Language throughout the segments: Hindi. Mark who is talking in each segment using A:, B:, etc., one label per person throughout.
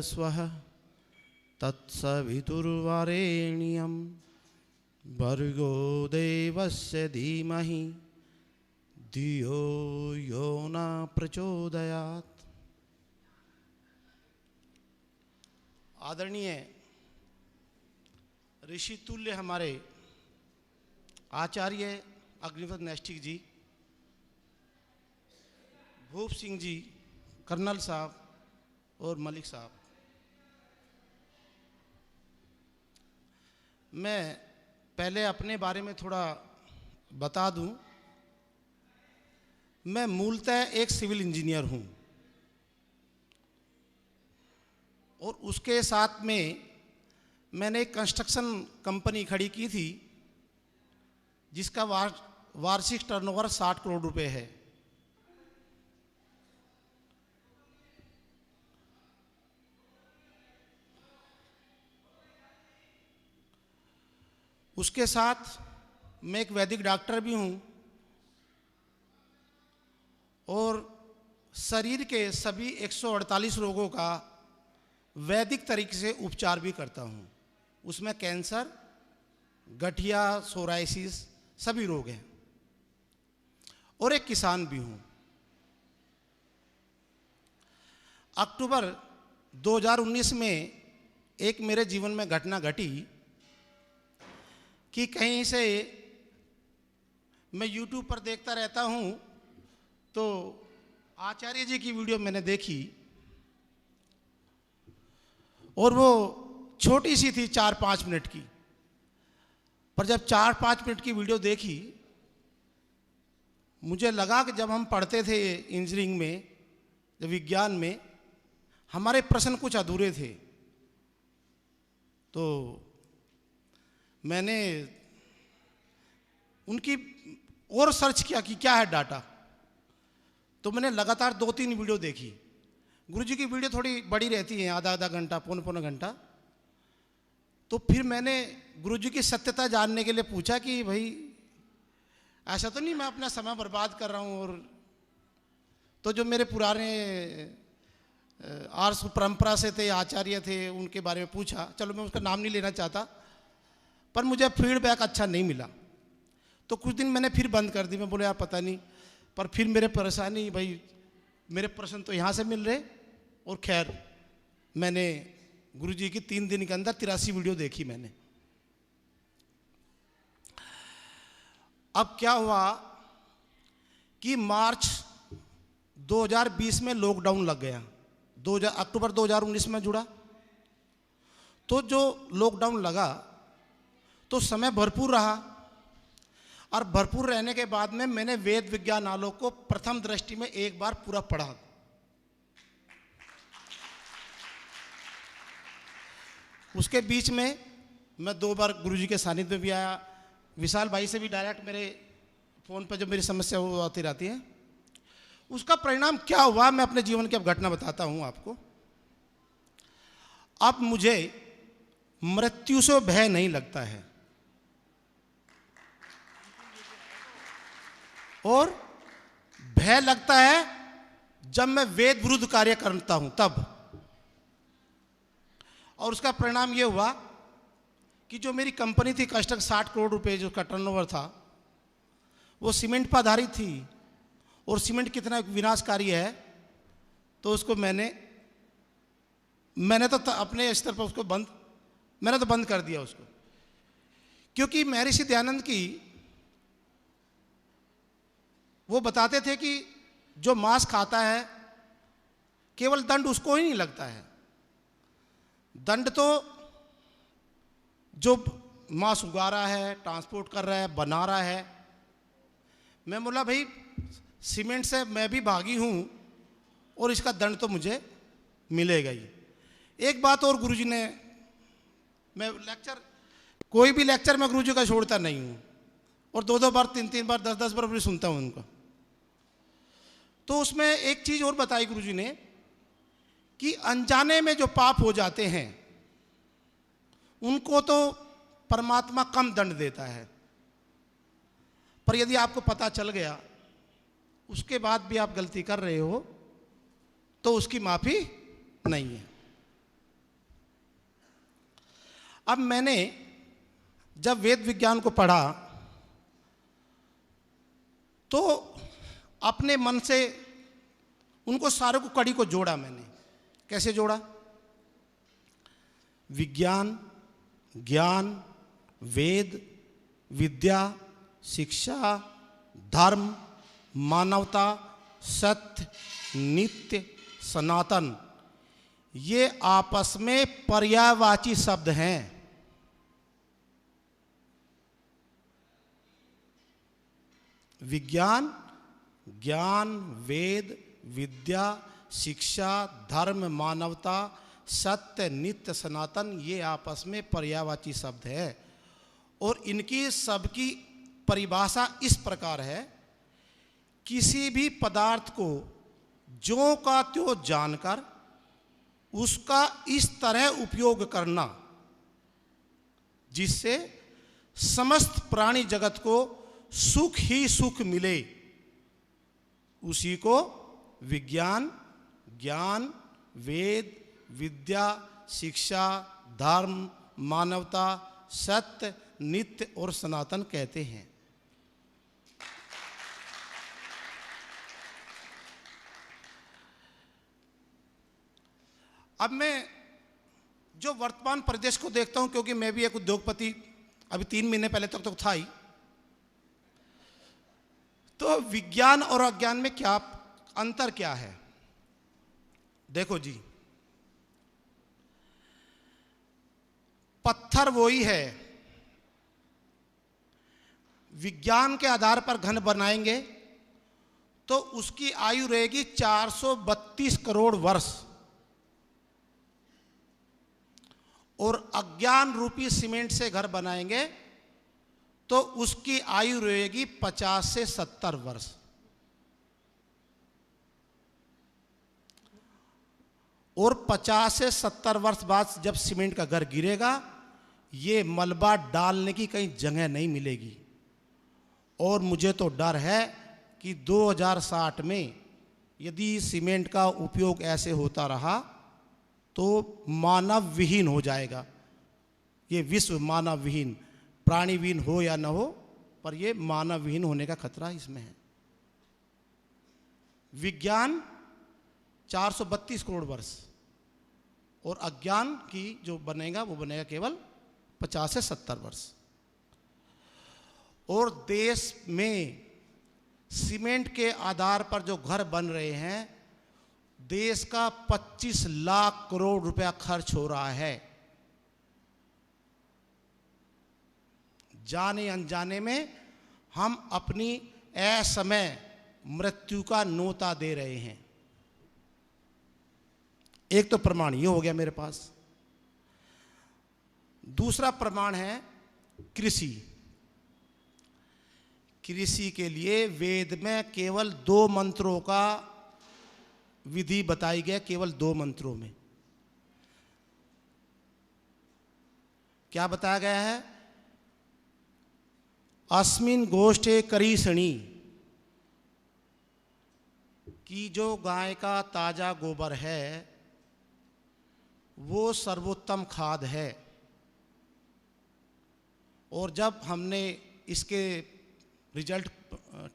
A: स्वः तत्सवितुर्वरेण्यं भर्गो देवस्य धीमहि धियो यो न प्रचोदयात्। आदरणीय ऋषि तुल्य हमारे आचार्य अग्निपथ नैष्ठिक जी, भूप सिंह जी, कर्नल साहब और मलिक साहब, मैं पहले अपने बारे में थोड़ा बता दूं। मैं मूलतः एक सिविल इंजीनियर हूं और उसके साथ में मैंने एक कंस्ट्रक्शन कंपनी खड़ी की थी जिसका वार्षिक टर्नओवर 60 करोड़ रुपए है। उसके साथ मैं एक वैदिक डॉक्टर भी हूं और शरीर के सभी 148 रोगों का वैदिक तरीके से उपचार भी करता हूं। उसमें कैंसर, गठिया, सोराइसिस सभी रोग हैं। और एक किसान भी हूं। अक्टूबर 2019 में एक मेरे जीवन में घटना घटी कि कहीं से मैं YouTube पर देखता रहता हूं तो आचार्य जी की वीडियो मैंने देखी और वो छोटी सी थी, 4-5 मिनट की। पर जब 4-5 मिनट की वीडियो देखी, मुझे लगा कि जब हम पढ़ते थे इंजीनियरिंग में, जब विज्ञान में, हमारे प्रश्न कुछ अधूरे थे। तो मैंने उनकी और सर्च किया कि क्या है डाटा। तो मैंने लगातार 2-3 वीडियो देखी। गुरुजी की वीडियो थोड़ी बड़ी रहती है, आधा घंटा, पौना घंटा। तो फिर मैंने गुरुजी की सत्यता जानने के लिए पूछा कि भाई ऐसा तो नहीं मैं अपना समय बर्बाद कर रहा हूँ। और तो जो मेरे पुराने आर्ष परंपरा से थे, आचार्य थे, उनके बारे में पूछा। चलो मैं उसका नाम नहीं लेना चाहता, पर मुझे फीडबैक अच्छा नहीं मिला। तो कुछ दिन मैंने फिर बंद कर दी। मैं बोले यार पता नहीं, पर फिर मेरे परेशानी, भाई मेरे प्रश्न तो यहाँ से मिल रहे। और खैर मैंने गुरुजी की 3 दिन के अंदर 83 वीडियो देखी मैंने। अब क्या हुआ कि मार्च 2020 में लॉकडाउन लग गया। अक्टूबर 2019 में जुड़ा। तो जो लॉकडाउन लगा तो समय भरपूर रहा, और भरपूर रहने के बाद में मैंने वेद विज्ञान आलोक को प्रथम दृष्टि में एक बार पूरा पढ़ा। उसके बीच में मैं 2 बार गुरुजी के सानिध्य में भी आया। विशाल भाई से भी डायरेक्ट मेरे फ़ोन पर जो मेरी समस्या वो आती रहती है। उसका परिणाम क्या हुआ, मैं अपने जीवन की अब घटना बताता हूं आपको। अब मुझे मृत्यु से भय नहीं लगता है, और भय लगता है जब मैं वेद विरुद्ध कार्य करता हूं तब। और उसका परिणाम यह हुआ कि जो मेरी कंपनी थी कंस्ट्रक्ट, 60 करोड़ रुपए जो का टर्नओवर था, वो सीमेंट पर आधारित थी। और सीमेंट कितना विनाशकारी है, तो उसको मैंने तो अपने स्तर पर उसको बंद कर दिया उसको। क्योंकि महर्षि दयानंद की वो बताते थे कि जो मांस खाता है केवल दंड उसको ही नहीं लगता है। दंड तो जो मांस उगा रहा है, ट्रांसपोर्ट कर रहा है, बना रहा है। मैं बोला भाई सीमेंट से मैं भी भागी हूं और इसका दंड तो मुझे मिलेगा ही। एक बात और गुरुजी ने, मैं कोई भी लेक्चर मैं गुरुजी का छोड़ता नहीं हूं, और 2-2 बार, 3-3 बार, 10-10 बार भी सुनता हूं उनका। तो उसमें एक चीज और बताई गुरुजी ने कि अनजाने में जो पाप हो जाते हैं उनको तो परमात्मा कम दंड देता है, पर यदि आपको पता चल गया उसके बाद भी आप गलती कर रहे हो तो उसकी माफी नहीं है। अब मैंने जब वेद विज्ञान को पढ़ा तो अपने मन से उनको सारों को कड़ी को जोड़ा मैंने। कैसे जोड़ा? विज्ञान, ज्ञान, वेद, विद्या, शिक्षा, धर्म, मानवता, सत्य, नित्य, सनातन, ये आपस में पर्यायवाची शब्द हैं। विज्ञान, ज्ञान, वेद, विद्या, शिक्षा, धर्म, मानवता, सत्य, नित्य, सनातन, ये आपस में पर्यायवाची शब्द है। और इनकी सबकी परिभाषा इस प्रकार है, किसी भी पदार्थ को ज्यों का त्यों जानकर उसका इस तरह उपयोग करना जिससे समस्त प्राणी जगत को सुख ही सुख मिले, उसी को विज्ञान, ज्ञान, वेद, विद्या, शिक्षा, धर्म, मानवता, सत्य, नित्य और सनातन कहते हैं। अब मैं जो वर्तमान परिदृश्य को देखता हूं, क्योंकि मैं भी एक उद्योगपति अभी 3 महीने पहले तक तो था ही, तो विज्ञान और अज्ञान में क्या अंतर क्या है? देखो जी, पत्थर वही है, विज्ञान के आधार पर घन बनाएंगे तो उसकी आयु रहेगी 432 करोड़ वर्ष, और अज्ञान रूपी सीमेंट से घर बनाएंगे तो उसकी आयु रहेगी 50 से 70 वर्ष। और 50 से 70 वर्ष बाद जब सीमेंट का घर गिरेगा, ये मलबा डालने की कहीं जगह नहीं मिलेगी। और मुझे तो डर है कि 2060 में यदि सीमेंट का उपयोग ऐसे होता रहा तो मानव विहीन हो जाएगा। ये विश्व मानव विहीन, प्राणी विहीन हो या न हो, पर ये मानव विहीन होने का खतरा इसमें है। विज्ञान 432 करोड़ वर्ष, और अज्ञान की जो बनेगा वो बनेगा केवल 50 से 70 वर्ष। और देश में सीमेंट के आधार पर जो घर बन रहे हैं, देश का 25 लाख करोड़ रुपया खर्च हो रहा है। जाने अनजाने में हम अपनी असमय मृत्यु का न्योता दे रहे हैं। एक तो प्रमाण ये हो गया मेरे पास। दूसरा प्रमाण है कृषि। कृषि के लिए वेद में केवल 2 मंत्रों का विधि बताई गई, केवल 2 मंत्रों में। क्या बताया गया है? अस्मिन गोष्ठे करीषणी, कि जो गाय का ताजा गोबर है वो सर्वोत्तम खाद है। और जब हमने इसके रिजल्ट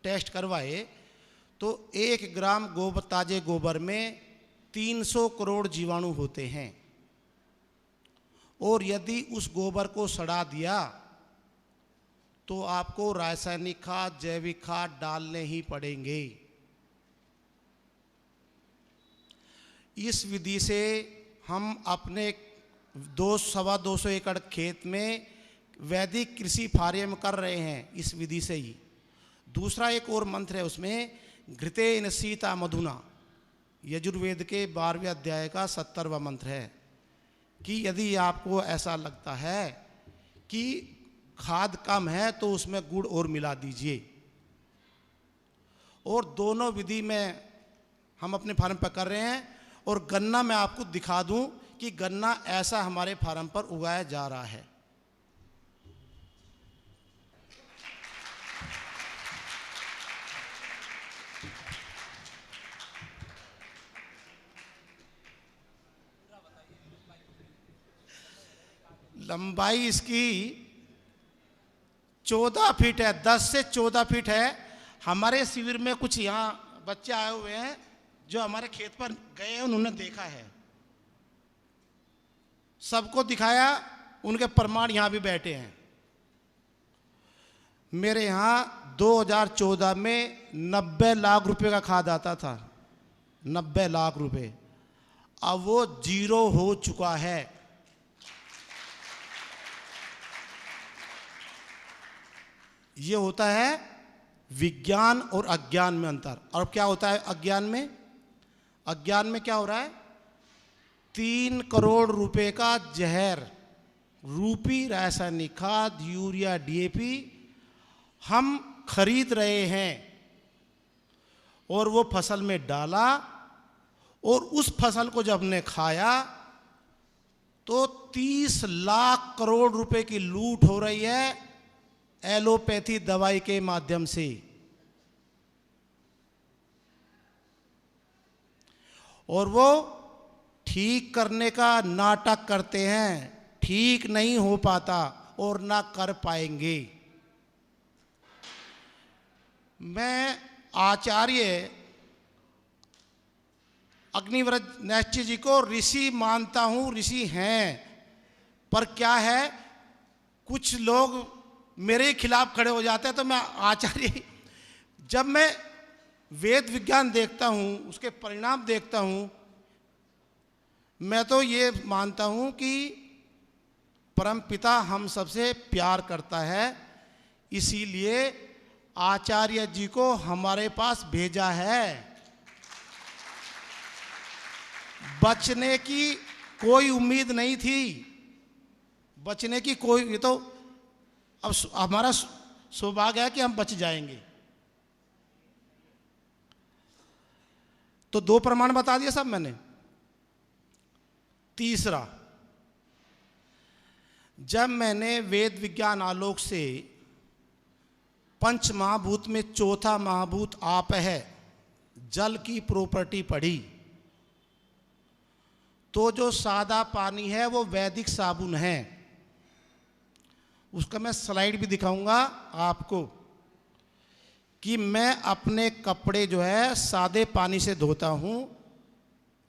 A: टेस्ट करवाए तो 1 ग्राम गोबर, ताजे गोबर में 300 करोड़ जीवाणु होते हैं। और यदि उस गोबर को सड़ा दिया तो आपको रासायनिक खाद, जैविक खाद डालने ही पड़ेंगे। इस विधि से हम अपने 200-225 एकड़ खेत में वैदिक कृषि फार्म कर रहे हैं, इस विधि से ही। दूसरा एक और मंत्र है उसमें, घृतेन सीता मधुना, यजुर्वेद के 12वें अध्याय का 70वां मंत्र है कि यदि आपको ऐसा लगता है कि खाद कम है तो उसमें गुड़ और मिला दीजिए। और दोनों विधि में हम अपने फार्म पर कर रहे हैं। और गन्ना मैं आपको दिखा दूं कि गन्ना ऐसा हमारे फार्म पर उगाया जा रहा है। लंबाई इसकी 14 फीट है, 10 से 14 फीट है। हमारे शिविर में कुछ यहाँ बच्चे आए हुए हैं जो हमारे खेत पर गए हैं, उन्होंने देखा है, सबको दिखाया, उनके प्रमाण यहाँ भी बैठे हैं। मेरे यहाँ 2014 में 90 लाख रुपए का खाद आता था, 90 लाख रुपए। अब वो 0 हो चुका है। ये होता है विज्ञान और अज्ञान में अंतर। और क्या होता है अज्ञान में? अज्ञान में क्या हो रहा है? 3 करोड़ रुपए का जहर रूपी रासायनिक खाद, यूरिया, डीएपी हम खरीद रहे हैं और वो फसल में डाला, और उस फसल को जब हमने खाया तो 30 लाख करोड़ रुपए की लूट हो रही है एलोपैथी दवाई के माध्यम से। और वो ठीक करने का नाटक करते हैं, ठीक नहीं हो पाता और ना कर पाएंगे। मैं आचार्य अग्निव्रत नैष्ठिक जी को ऋषि मानता हूं, ऋषि हैं, पर क्या है कुछ लोग मेरे खिलाफ खड़े हो जाते हैं। तो मैं आचार्य, जब मैं वेद विज्ञान देखता हूं, उसके परिणाम देखता हूं, मैं तो ये मानता हूं कि परमपिता हम सबसे प्यार करता है, इसीलिए आचार्य जी को हमारे पास भेजा है। बचने की कोई उम्मीद नहीं थी, बचने की कोई, ये तो अब हमारा सौभाग्य है कि हम बच जाएंगे। तो 2 प्रमाण बता दिया सब मैंने। तीसरा, जब मैंने वेद विज्ञान आलोक से पंच महाभूत में चौथा महाभूत आप है, जल की प्रॉपर्टी पढ़ी, तो जो सादा पानी है वो वैदिक साबुन है। उसका मैं स्लाइड भी दिखाऊंगा आपको कि मैं अपने कपड़े जो है सादे पानी से धोता हूं,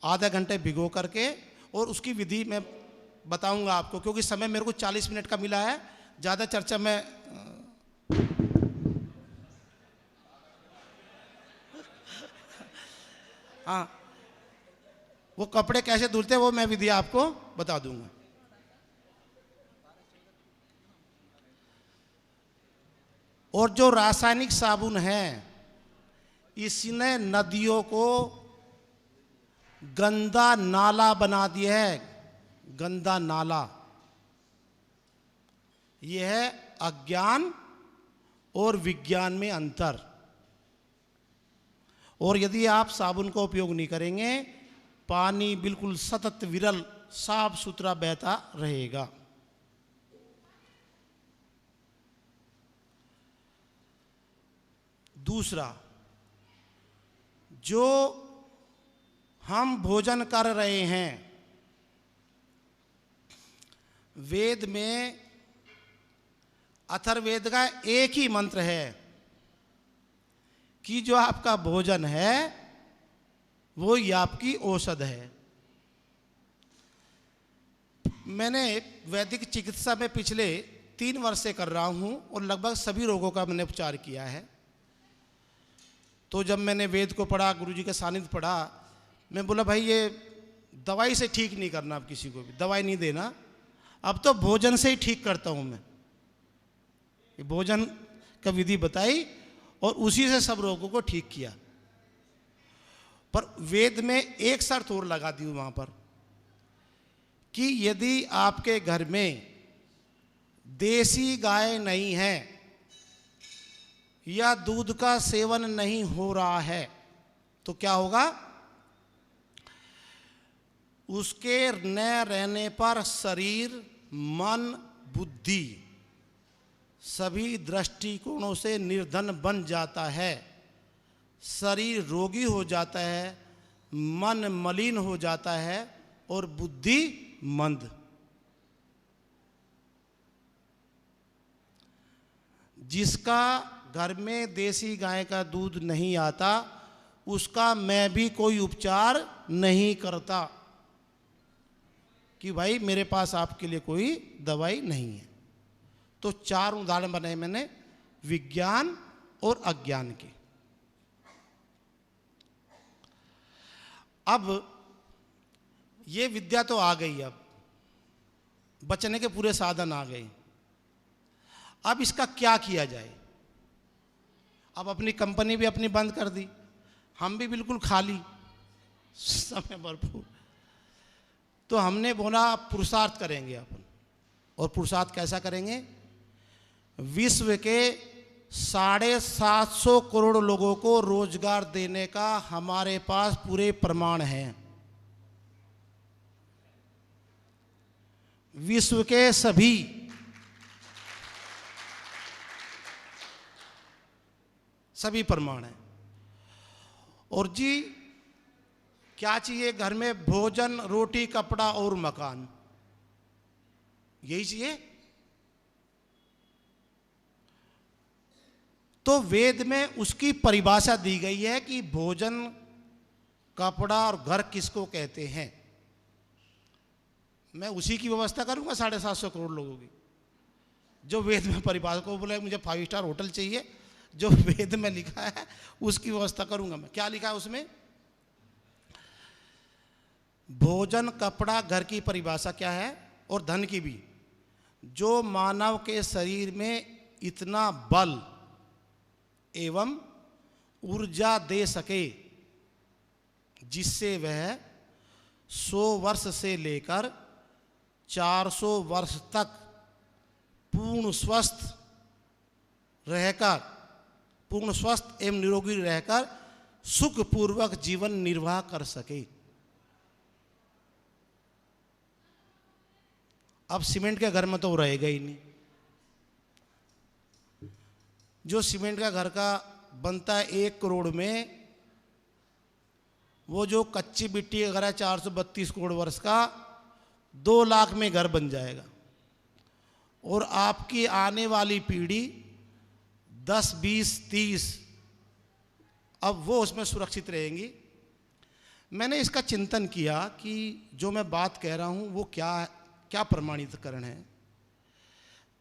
A: आधा घंटे भिगो करके, और उसकी विधि मैं बताऊंगा आपको, क्योंकि समय मेरे को 40 मिनट का मिला है, ज़्यादा चर्चा में हाँ, वो कपड़े कैसे धुलते हैं वो मैं विधि आपको बता दूंगा। और जो रासायनिक साबुन है, इसने नदियों को गंदा नाला बना दिया है, गंदा नाला। यह है अज्ञान और विज्ञान में अंतर। और यदि आप साबुन का उपयोग नहीं करेंगे, पानी बिल्कुल सतत विरल साफ सुथरा बहता रहेगा। दूसरा, जो हम भोजन कर रहे हैं, वेद में अथर्ववेद का एक ही मंत्र है कि जो आपका भोजन है वो ही आपकी औषध है। मैंने वैदिक चिकित्सा में पिछले 3 वर्ष से कर रहा हूं और लगभग सभी रोगों का मैंने उपचार किया है। तो जब मैंने वेद को पढ़ा, गुरुजी का सानिध्य पढ़ा, मैं बोला भाई ये दवाई से ठीक नहीं करना, अब किसी को भी दवाई नहीं देना, अब तो भोजन से ही ठीक करता हूं मैं। ये भोजन का विधि बताई और उसी से सब रोगों को ठीक किया। पर वेद में एक शर्त और लगा दी वहां पर कि यदि आपके घर में देसी गाय नहीं है या दूध का सेवन नहीं हो रहा है तो क्या होगा? उसके न रहने पर शरीर, मन, बुद्धि सभी दृष्टिकोणों से निर्धन बन जाता है। शरीर रोगी हो जाता है, मन मलिन हो जाता है और बुद्धि मंद। जिसका घर में देसी गाय का दूध नहीं आता उसका मैं भी कोई उपचार नहीं करता कि भाई मेरे पास आपके लिए कोई दवाई नहीं है। तो 4 उदाहरण बनाए मैंने विज्ञान और अज्ञान के। अब ये विद्या तो आ गई, अब बचने के पूरे साधन आ गए। अब इसका क्या किया जाए? अब अपनी कंपनी भी अपनी बंद कर दी, हम भी बिल्कुल खाली, समय भरपूर। तो हमने बोला पुरुषार्थ करेंगे अपन। और पुरुषार्थ कैसा करेंगे? विश्व के 750 करोड़ लोगों को रोजगार देने का हमारे पास पूरे प्रमाण हैं। विश्व के सभी प्रमाण हैं। और जी क्या चाहिए घर में? भोजन, रोटी, कपड़ा और मकान, यही चाहिए। तो वेद में उसकी परिभाषा दी गई है कि भोजन, कपड़ा और घर किसको कहते हैं। मैं उसी की व्यवस्था करूंगा 750 करोड़ लोगों की, जो वेद में परिभाषा को बोले मुझे 5 स्टार होटल चाहिए, जो वेद में लिखा है उसकी व्यवस्था करूंगा मैं। क्या लिखा है उसमें? भोजन, कपड़ा, घर की परिभाषा क्या है, और धन की भी। जो मानव के शरीर में इतना बल एवं ऊर्जा दे सके जिससे वह 100 वर्ष से लेकर 400 वर्ष तक पूर्ण स्वस्थ एवं निरोगी रहकर सुखपूर्वक जीवन निर्वाह कर सके। अब सीमेंट के घर में तो रहेगा ही नहीं। जो सीमेंट का घर का बनता है 1 करोड़ में, वो जो कच्ची मिट्टी का घर है 432 करोड़ वर्ष का, 2 लाख में घर बन जाएगा। और आपकी आने वाली पीढ़ी 10, 20, 30, अब वो उसमें सुरक्षित रहेंगी। मैंने इसका चिंतन किया कि जो मैं बात कह रहा हूँ वो क्या प्रमाणितकरण है।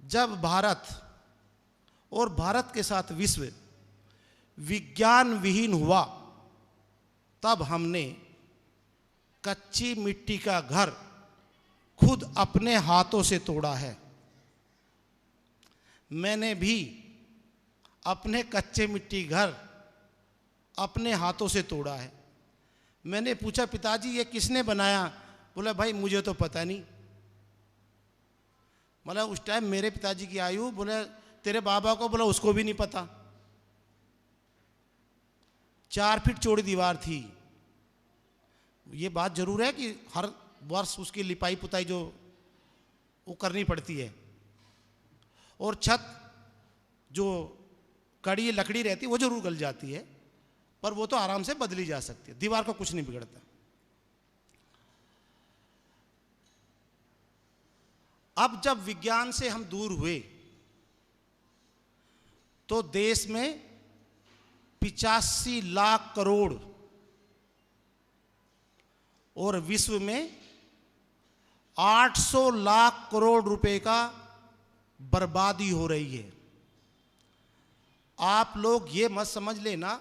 A: जब भारत और भारत के साथ विश्व विज्ञान विहीन हुआ, तब हमने कच्ची मिट्टी का घर खुद अपने हाथों से तोड़ा है। मैंने भी अपने कच्चे मिट्टी घर अपने हाथों से तोड़ा है। मैंने पूछा पिताजी ये किसने बनाया? बोला भाई मुझे तो पता नहीं। बोला उस टाइम मेरे पिताजी की आयु, बोले तेरे बाबा को, बोला उसको भी नहीं पता। 4 फीट चौड़ी दीवार थी। ये बात जरूर है कि हर वर्ष उसकी लिपाई पुताई जो वो करनी पड़ती है। और छत जो कड़ी लकड़ी रहती है वो जरूर गल जाती है, पर वो तो आराम से बदली जा सकती है। दीवार को कुछ नहीं बिगड़ता। अब जब विज्ञान से हम दूर हुए तो देश में 85 लाख करोड़ और विश्व में 800 लाख करोड़ रुपए का बर्बादी हो रही है। आप लोग ये मत समझ लेना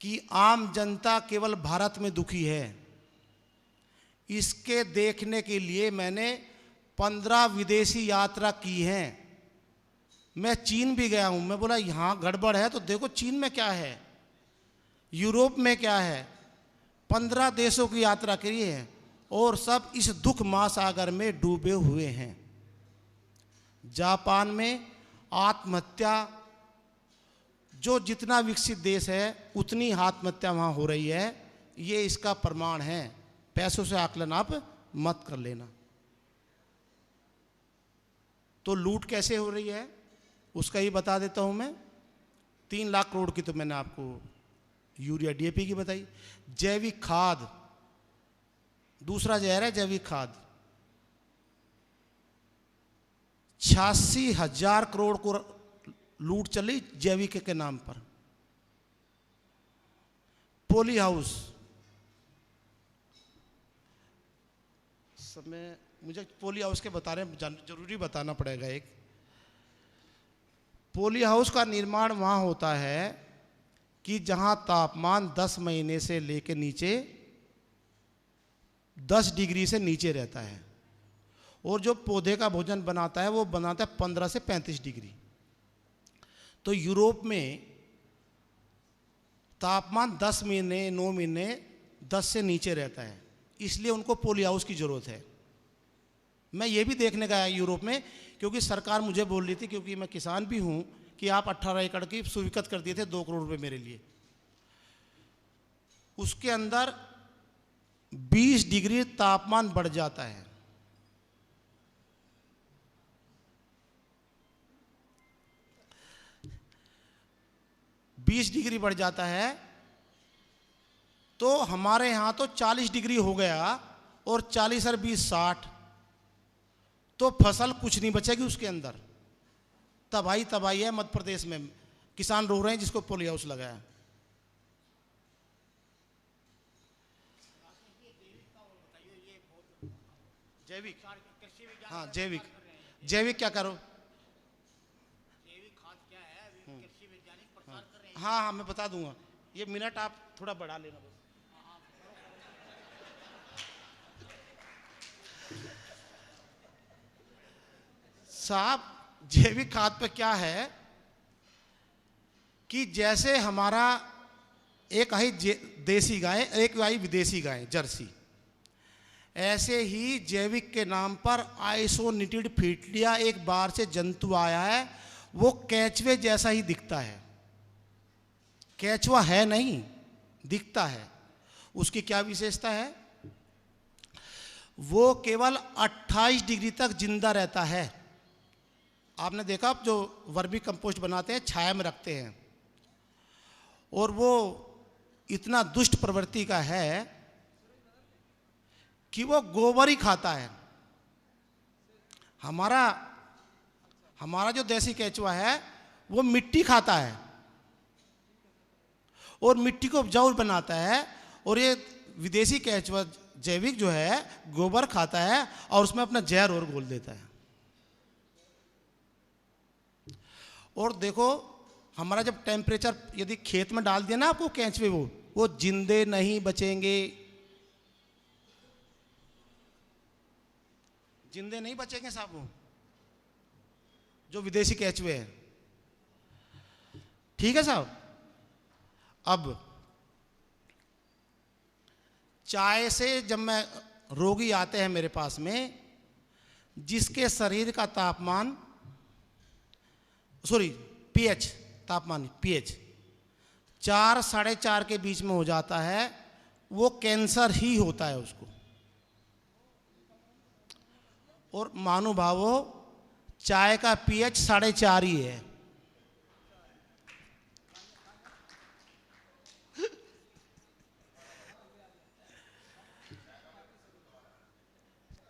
A: कि आम जनता केवल भारत में दुखी है। इसके देखने के लिए मैंने 15 विदेशी यात्रा की हैं। मैं चीन भी गया हूं। मैं बोला यहां गड़बड़ है तो देखो चीन में क्या है, यूरोप में क्या है। 15 देशों की यात्रा करी है और सब इस दुख महासागर में डूबे हुए हैं। जापान में आत्महत्या, जो जितना विकसित देश है उतनी आत्महत्या वहाँ हो रही है। ये इसका प्रमाण है। पैसों से आकलन आप मत कर लेना। तो लूट कैसे हो रही है उसका ही बता देता हूँ मैं। 3 लाख करोड़ की तो मैंने आपको यूरिया डीएपी की बताई। जैविक खाद दूसरा जहर है, जैविक खाद। 86,000 करोड़ को लूट चली जैविक के नाम पर। पोली हाउस, समय मुझे पोली हाउस के बता रहे हैं, जरूरी बताना पड़ेगा। एक पोली हाउस का निर्माण वहाँ होता है कि जहाँ तापमान 10 महीने से लेकर नीचे 10 डिग्री से नीचे रहता है, और जो पौधे का भोजन बनाता है वो बनाता है 15 से 35 डिग्री। तो यूरोप में तापमान 10 महीने 9 महीने 10 से नीचे रहता है, इसलिए उनको पोली हाउस की ज़रूरत है। मैं ये भी देखने गया यूरोप में, क्योंकि सरकार मुझे बोल रही थी, क्योंकि मैं किसान भी हूँ, कि आप 18 एकड़ की स्वीकृत कर दिए थे 2 करोड़ रुपए मेरे लिए। उसके अंदर 20 डिग्री तापमान बढ़ जाता है। बीस डिग्री बढ़ जाता है, तो हमारे यहाँ तो 40 डिग्री हो गया, और 40 और 20 60, तो फसल कुछ नहीं बचेगी उसके अंदर। तबाही तबाही है मध्य प्रदेश में, किसान रो रहे हैं जिसको पोली हाउस लगा है। जैविक, हाँ जैविक, जैविक क्या करो? हाँ हाँ मैं बता दूंगा, ये मिनट आप थोड़ा बढ़ा लेना बस। साहब, जैविक खाद पे क्या है कि जैसे हमारा एक आई देसी गाय, एक आई विदेशी गाय जर्सी, ऐसे ही जैविक के नाम पर आइसोनिटिड फीटलिया एक बार से जंतु आया है। वो केंचुए जैसा ही दिखता है, केंचुआ है नहीं, दिखता है। उसकी क्या विशेषता है? वो केवल 28 डिग्री तक जिंदा रहता है। आपने देखा, जो वर्मी कंपोस्ट बनाते हैं छाया में रखते हैं, और वो इतना दुष्ट प्रवृत्ति का है कि वो गोबर ही खाता है। हमारा जो देसी केंचुआ है वो मिट्टी खाता है, और मिट्टी को उपजाऊ बनाता है। और ये विदेशी केंचुआ जैविक जो है गोबर खाता है, और उसमें अपना जहर और घोल देता है। और देखो, हमारा जब टेम्परेचर यदि खेत में डाल दिया ना आपको केंचुए, वो जिंदे नहीं बचेंगे, जिंदे नहीं बचेंगे साहब, वो जो विदेशी केंचुए हैं। ठीक है साहब। अब चाय से जब मैं रोगी आते हैं मेरे पास में, जिसके शरीर का तापमान, सॉरी पीएच, तापमान पीएच 4 साढ़े 4 के बीच में हो जाता है, वो कैंसर ही होता है उसको। और महानुभावों, चाय का पीएच 4.5 ही है।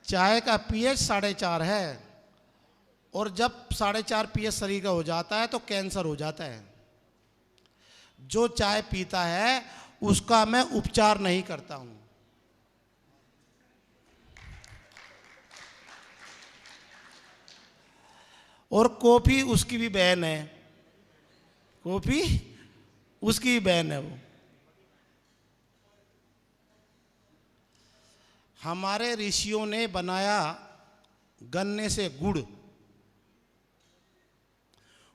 A: चाय का पीएच 4.5 है, और जब 4.5 पीएच शरीर का हो जाता है तो कैंसर हो जाता है। जो चाय पीता है उसका मैं उपचार नहीं करता हूं। और कॉफी उसकी भी बहन है, कॉफी उसकी भी बहन है। वो हमारे ऋषियों ने बनाया गन्ने से गुड़,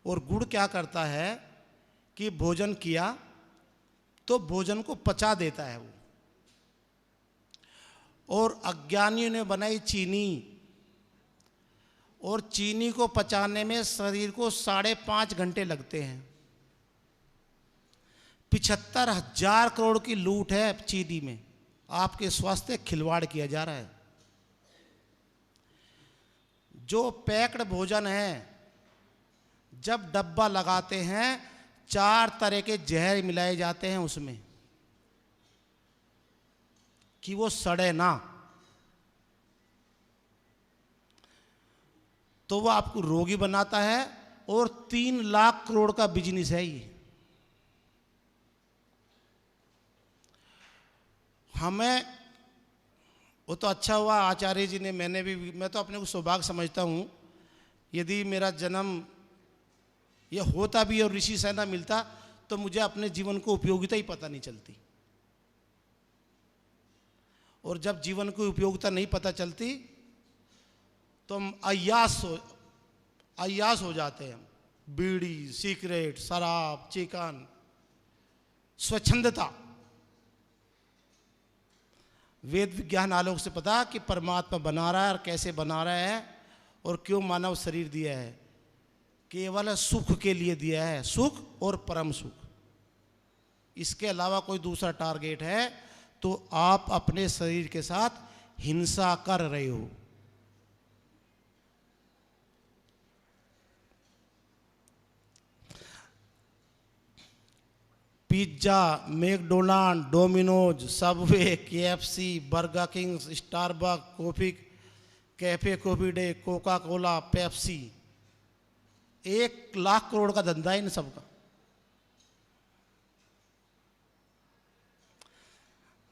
A: और गुड़ क्या करता है कि भोजन किया तो भोजन को पचा देता है वो। और अज्ञानियों ने बनाई चीनी, और चीनी को पचाने में शरीर को 5.5 घंटे लगते हैं। 75,000 करोड़ की लूट है चीनी में। आपके स्वास्थ्य खिलवाड़ किया जा रहा है। जो पैक्ड भोजन है, जब डब्बा लगाते हैं 4 तरह के जहर मिलाए जाते हैं उसमें कि वो सड़े ना। तो वो आपको रोगी बनाता है, और 3 लाख करोड़ का बिजनेस है ये। हमें वो तो अच्छा हुआ आचार्य जी ने, मैं तो अपने को सौभाग्य समझता हूँ, यदि मेरा जन्म ये होता भी और ऋषि से ना मिलता तो मुझे अपने जीवन को उपयोगिता ही पता नहीं चलती। और जब जीवन की उपयोगिता नहीं पता चलती तो हम अय्यास हो जाते हैं। बीड़ी, सिगरेट, शराब, चिकन, स्वच्छंदता। वेद विज्ञान आलोक से पता कि परमात्मा बना रहा है और कैसे बना रहा है और क्यों मानव शरीर दिया है। केवल सुख के लिए दिया है, सुख और परम सुख। इसके अलावा कोई दूसरा टारगेट है तो आप अपने शरीर के साथ हिंसा कर रहे हो। Pizza, McDonald, Dominos, Subway, KFC, Burger King, Starbuck, coffee cafe, coffee day, Coca Cola, Pepsi, 1 lakh crore का धंधा है इन सबका।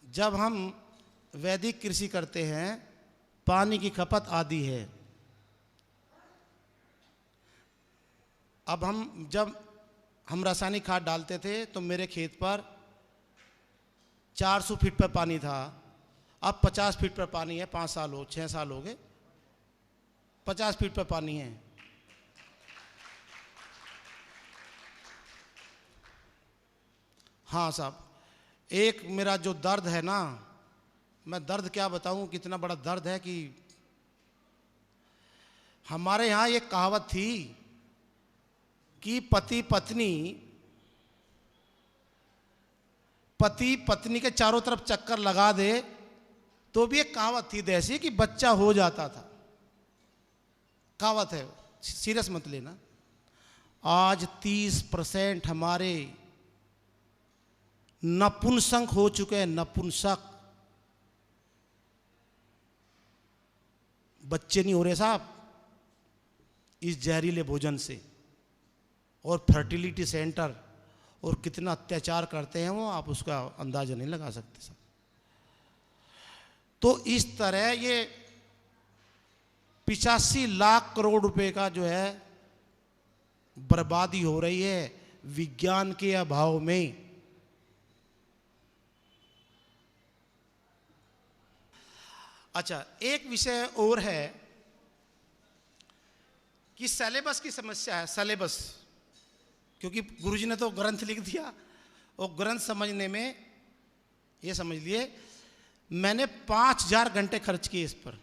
A: जब हम वैदिक कृषि करते हैं, पानी की खपत आदि है। अब जब हम रासायनिक खाद डालते थे तो मेरे खेत पर 400 फीट पर पानी था, अब 50 फीट पर पानी है। 6 साल हो गए, 50 फीट पर पानी है। हाँ साहब, एक मेरा जो दर्द है ना, मैं दर्द क्या बताऊं, कितना बड़ा दर्द है कि हमारे यहाँ एक कहावत थी कि पति पत्नी के चारों तरफ चक्कर लगा दे तो भी एक कहावत थी देसी कि बच्चा हो जाता था। कहावत है, सीरियस मत लेना। आज 30% हमारे नपुंसक हो चुके हैं, नपुंसक। बच्चे नहीं हो रहे साहब इस जहरीले भोजन से। और फर्टिलिटी सेंटर और कितना अत्याचार करते हैं वो, आप उसका अंदाजा नहीं लगा सकते साहब। तो इस तरह ये 85 लाख करोड़ रुपए का जो है बर्बादी हो रही है विज्ञान के अभाव में। अच्छा, एक विषय और है कि सिलेबस की समस्या है। सिलेबस, क्योंकि गुरुजी ने तो ग्रंथ लिख दिया और ग्रंथ समझने में, ये समझ लिए मैंने 5000 घंटे खर्च किए इस पर।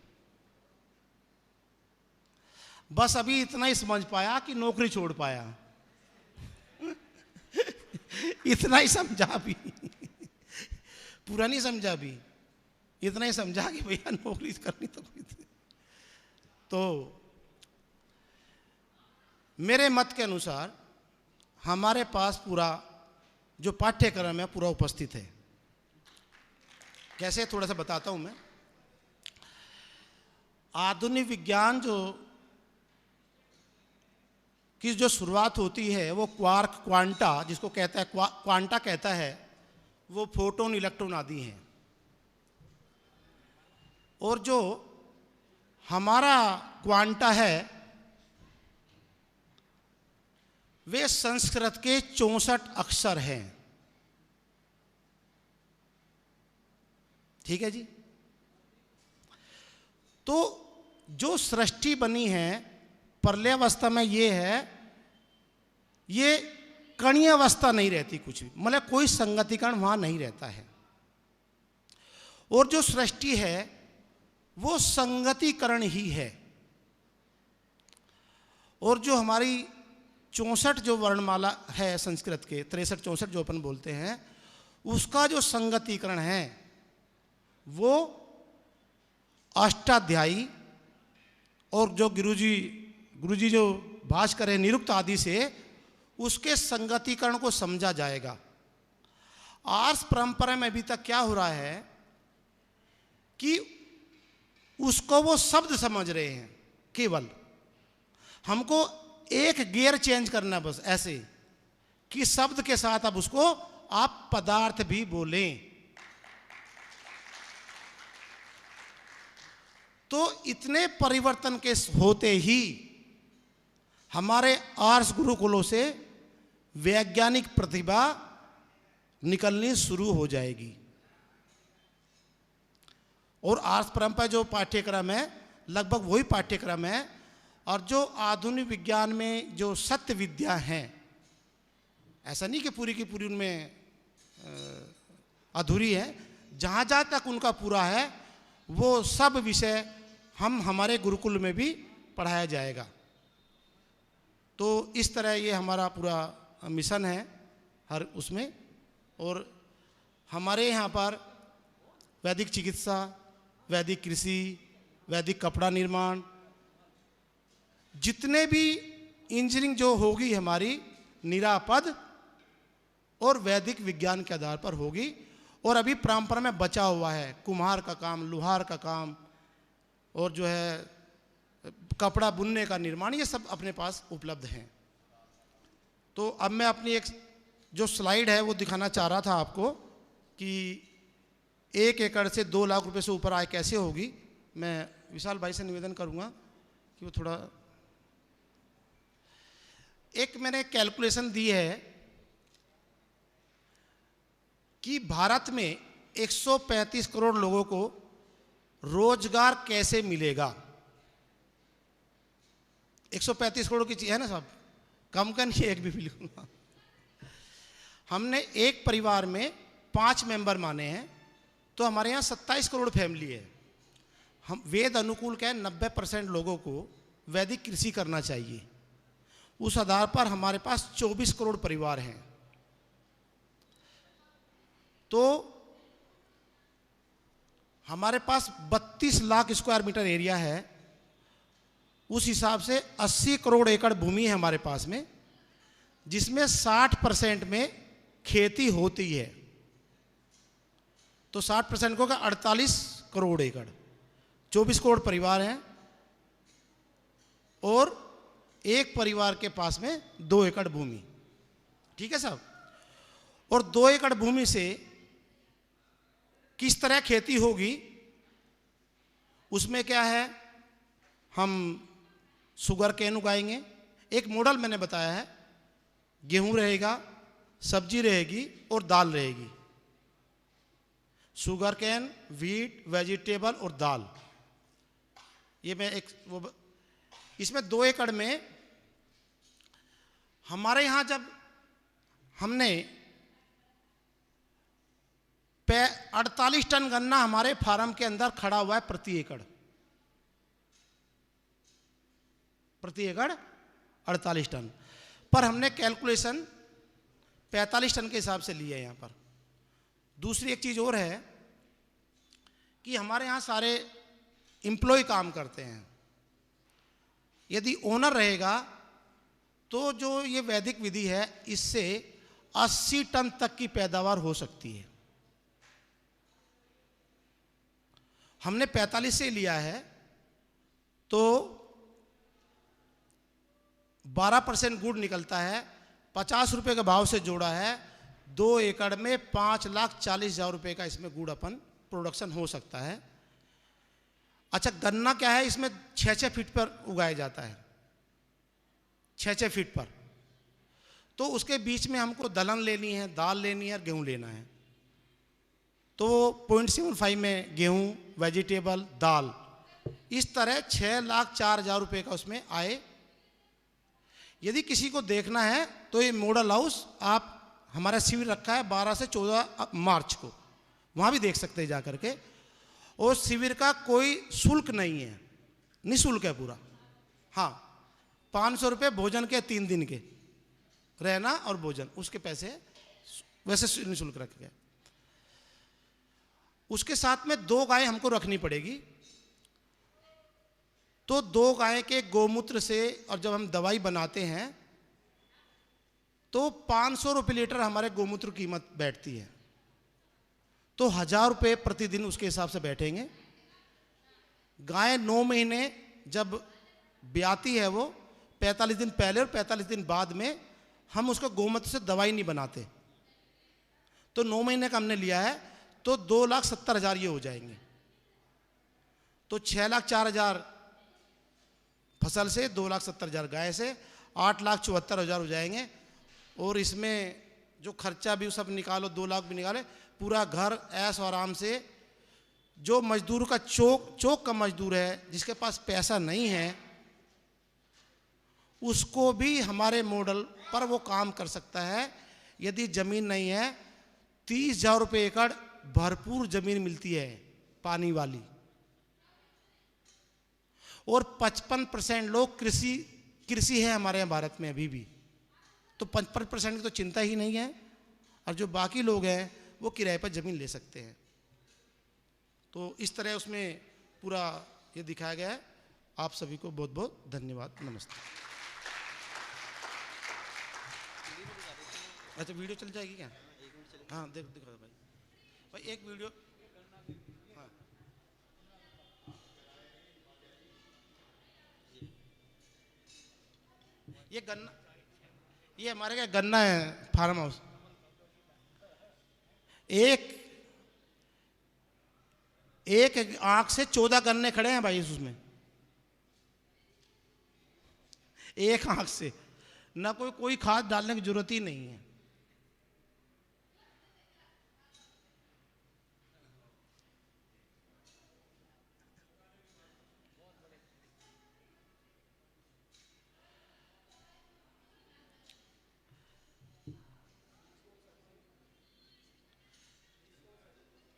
A: बस अभी इतना ही समझ पाया कि नौकरी छोड़ पाया। इतना ही समझा भी, पूरा नहीं समझा भी, इतना ही समझा कि भैया नौकरी करनी तो मेरे मत के अनुसार हमारे पास पूरा जो पाठ्यक्रम है पूरा उपस्थित है। कैसे, थोड़ा सा बताता हूं मैं। आधुनिक विज्ञान की जो शुरुआत होती है वो क्वार्क, क्वांटा जिसको कहता है, क्वांटा कहता है, वो फोटोन, इलेक्ट्रॉन आदि हैं। और जो हमारा क्वांटा है वे संस्कृत के 64 अक्षर हैं। ठीक है जी। तो जो सृष्टि बनी है प्रलय अवस्था में, ये है, ये कणीय अवस्था नहीं रहती कुछ भी, मतलब कोई संगतिकरण वहां नहीं रहता है। और जो सृष्टि है वो संगतिकरण ही है। और जो हमारी 64 जो वर्णमाला है संस्कृत के, 63-64 जो अपन बोलते हैं, उसका जो संगतिकरण है वो अष्टाध्यायी और जो गुरुजी जो भास्कर है निरुक्त आदि से उसके संगतिकरण को समझा जाएगा। आर्ष परंपरा में अभी तक क्या हो रहा है कि उसको वो शब्द समझ रहे हैं केवल, हमको एक गियर चेंज करना है बस, ऐसे कि शब्द के साथ अब उसको आप पदार्थ भी बोलें। तो इतने परिवर्तन के होते ही हमारे आर्ष गुरुकुलों से वैज्ञानिक प्रतिभा निकलनी शुरू हो जाएगी। और आर्ष परंपरा जो पाठ्यक्रम है लगभग वही पाठ्यक्रम है, और जो आधुनिक विज्ञान में जो सत्य विद्या हैं, ऐसा नहीं कि पूरी की पूरी उनमें अधूरी है, जहाँ जहाँ तक उनका पूरा है वो सब विषय हमारे गुरुकुल में भी पढ़ाया जाएगा। तो इस तरह ये हमारा पूरा मिशन है हर उसमें। और हमारे यहाँ पर वैदिक चिकित्सा, वैदिक कृषि, वैदिक कपड़ा निर्माण, जितने भी इंजीनियरिंग जो होगी हमारी निरापद और वैदिक विज्ञान के आधार पर होगी। और अभी परंपरा में बचा हुआ है कुम्हार का काम, लोहार का काम, और जो है कपड़ा बुनने का निर्माण, ये सब अपने पास उपलब्ध हैं। तो अब मैं अपनी एक जो स्लाइड है वो दिखाना चाह रहा था आपको कि 1 एकड़ से 2 लाख रुपए से ऊपर आय कैसे होगी। मैं विशाल भाई से निवेदन करूंगा कि वो थोड़ा, एक मैंने कैलकुलेशन दी है कि भारत में 135 करोड़ लोगों को रोजगार कैसे मिलेगा। 135 करोड़ की चीज है ना साहब, कम का नहीं, एक भी बिल्कुल। हमने एक परिवार में 5 मेंबर माने हैं, तो हमारे यहाँ 27 करोड़ फैमिली है। हम वेद अनुकूल कहें 90% लोगों को वैदिक कृषि करना चाहिए। उस आधार पर हमारे पास 24 करोड़ परिवार हैं। तो हमारे पास 32 लाख स्क्वायर मीटर एरिया है। उस हिसाब से 80 करोड़ एकड़ भूमि है हमारे पास में, जिसमें 60% में खेती होती है। तो 60% को 48 करोड़ एकड़, 24 करोड़ परिवार हैं, और एक परिवार के पास में 2 एकड़ भूमि। ठीक है साहब। और 2 एकड़ भूमि से किस तरह खेती होगी, उसमें क्या है, हम शुगर केन उगाएंगे। एक मॉडल मैंने बताया है, गेहूं रहेगा, सब्जी रहेगी और दाल रहेगी। शुगर केन, व्हीट, वेजिटेबल और दाल। ये मैं एक वो, इसमें 2 एकड़ में हमारे यहां जब हमने 48 टन गन्ना हमारे फार्म के अंदर खड़ा हुआ है प्रति एकड़ 48 टन, पर हमने कैलकुलेशन 45 टन के हिसाब से लिया है यहाँ पर। दूसरी एक चीज़ और है कि हमारे यहाँ सारे एम्प्लॉय काम करते हैं। यदि ओनर रहेगा तो जो ये वैदिक विधि है, इससे 80 टन तक की पैदावार हो सकती है। हमने 45 से लिया है, तो 12% गुड़ निकलता है। 50 रुपए के भाव से जोड़ा है, 2 एकड़ में 5,40,000 रुपए का इसमें गुड़ अपन प्रोडक्शन हो सकता है। अच्छा, गन्ना क्या है, इसमें 6-6 फीट पर उगाया जाता है, 6-6 फीट पर। तो उसके बीच में हमको दलहन लेनी है, दाल लेनी है और गेहूं लेना है। तो 0.75 में गेहूं, वेजिटेबल, दाल, इस तरह 6,04,000 रुपए का उसमें आए। यदि किसी को देखना है तो ये मॉडल हाउस, आप हमारा शिविर रखा है 12 से 14 मार्च को, वहाँ भी देख सकते हैं जाकर के। और शिविर का कोई शुल्क नहीं है, निःशुल्क है पूरा। हाँ, 500 रुपये भोजन के 3 दिन के, रहना और भोजन, उसके पैसे वैसे निःशुल्क रखे गए। उसके साथ में 2 गाय हमको रखनी पड़ेगी। तो 2 गाय के गोमूत्र से, और जब हम दवाई बनाते हैं तो 500 रुपये लीटर हमारे गोमूत्र की कीमत बैठती है। तो 1,000 रुपये प्रतिदिन उसके हिसाब से बैठेंगे। गाय 9 महीने जब ब्याती है वो, 45 दिन पहले और 45 दिन बाद में हम उसको गोमूत्र से दवाई नहीं बनाते। तो 9 महीने का हमने लिया है, तो 2,70,000 ये हो जाएंगे। तो 6,04,000 फसल से, 2,70,000 गाय से, 8,74,000 हो जाएंगे। और इसमें जो खर्चा भी सब निकालो, 2 लाख भी निकाले, पूरा घर ऐश और आराम से। जो मजदूर का चौक का मजदूर है, जिसके पास पैसा नहीं है, उसको भी हमारे मॉडल पर वो काम कर सकता है। यदि ज़मीन नहीं है, 30,000 रुपये एकड़ भरपूर ज़मीन मिलती है पानी वाली। और 55% लोग कृषि है हमारे यहाँ भारत में अभी भी। तो 55% की तो चिंता ही नहीं है। और जो बाकी लोग हैं वो किराए पर ज़मीन ले सकते हैं। तो इस तरह उसमें पूरा ये दिखाया गया है। आप सभी को बहुत बहुत धन्यवाद। नमस्ते। अच्छा, वीडियो चल जाएगी क्या? हाँ, दिखा दो भाई एक वीडियो। हाँ, ये गन्ना, ये हमारे क्या गन्ना है, फार्म हाउस। एक आंख से 14 गन्ने खड़े हैं भाई उसमें, एक आंख से। ना कोई खाद डालने की जरूरत ही नहीं है।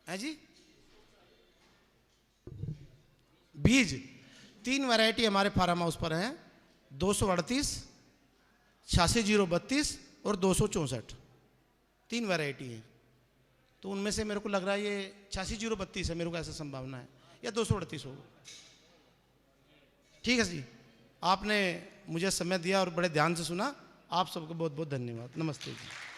A: है जी। बीज 3 वैरायटी हमारे फार्म हाउस पर हैं, 238, 86,032 और 264। 3 वैरायटी है। तो उनमें से मेरे को लग रहा है ये 86,032 है, मेरे को ऐसा संभावना है, या 238 होगा। ठीक है जी, आपने मुझे समय दिया और बड़े ध्यान से सुना। आप सबको बहुत बहुत धन्यवाद। नमस्ते जी।